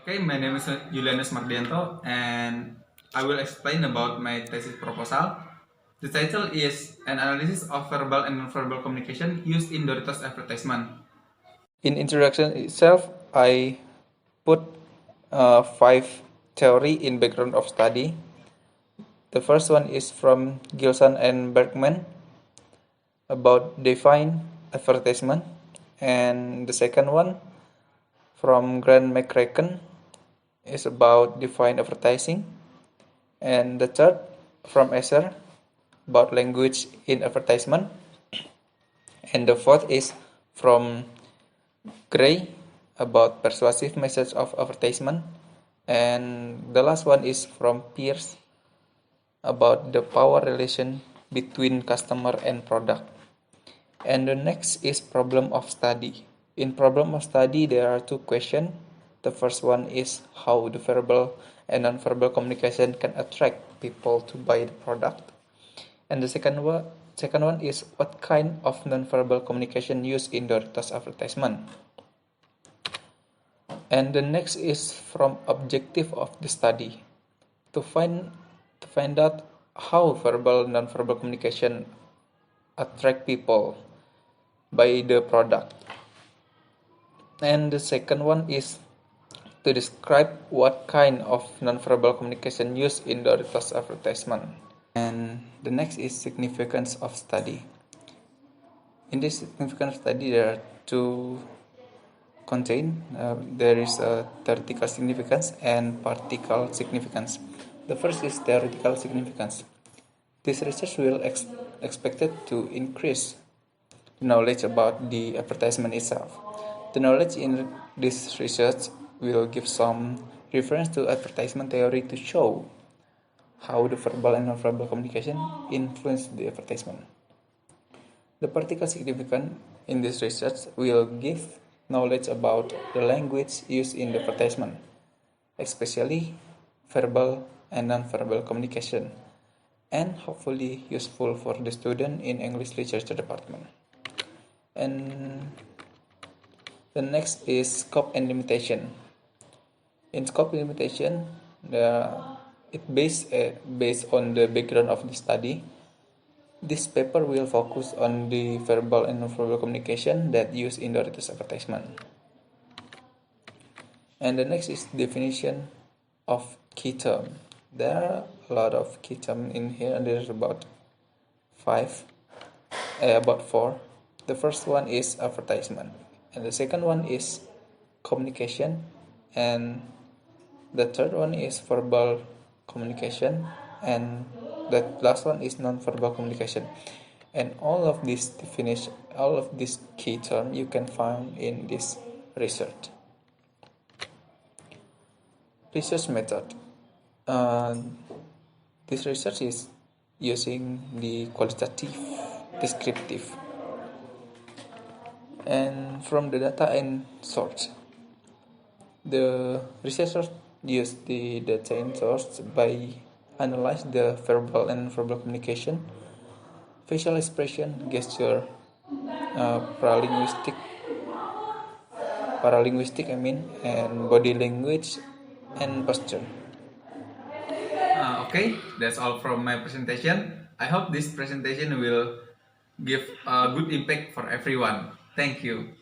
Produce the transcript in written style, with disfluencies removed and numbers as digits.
Okay, my name is Julianus Mardianto, and I will explain about my thesis proposal. The title is An Analysis of Verbal and Nonverbal Communication Used in Doritos Advertisement. In introduction itself, I put five theory in background of study. The first one is from Gilson and Bergman about define advertisement, and the second one from Grant McCracken is about define advertising, and the third from Esser about language in advertisement, and the fourth is from Gray about persuasive message of advertisement, and the last one is from Pierce about the power relation between customer and product. And the next is problem of study. In problem of study, there are two questions. The first one is how the verbal and non-verbal communication can attract people to buy the product. And the second one is what kind of non-verbal communication used in Doritos advertisement. And the next is from objective of the study to find out how verbal non-verbal communication attract people by the product. And the second one is to describe what kind of non-verbal communication used in the Doritos advertisement. And the next is significance of study. In this significance study, there are two contain. There is a theoretical significance and practical significance. The first is theoretical significance. This research will expected to increase knowledge about the advertisement itself. The knowledge in this research will give some reference to advertisement theory to show how the verbal and non-verbal communication influence the advertisement. The practical significance in this research will give knowledge about the language used in the advertisement, especially verbal and non-verbal communication, and hopefully useful for the student in English literature department. And the next is scope and limitation. In scope and limitation, it based on the background of the study. This paper will focus on the verbal and non-verbal communication that used in Doritos advertisement. And the next is definition of key term. There are a lot of key term in here, and there's about four. The first one is advertisement, and the second one is communication, and the third one is verbal communication, and the last one is non-verbal communication. And all of these key terms you can find in this research. Research method. This research is using the qualitative descriptive, and from the data and source. The researchers use the data and source by analyze the verbal and verbal communication, facial expression, gesture, paralinguistic, and body language and posture. Okay, that's all from my presentation. I hope this presentation will give a good impact for everyone. Thank you.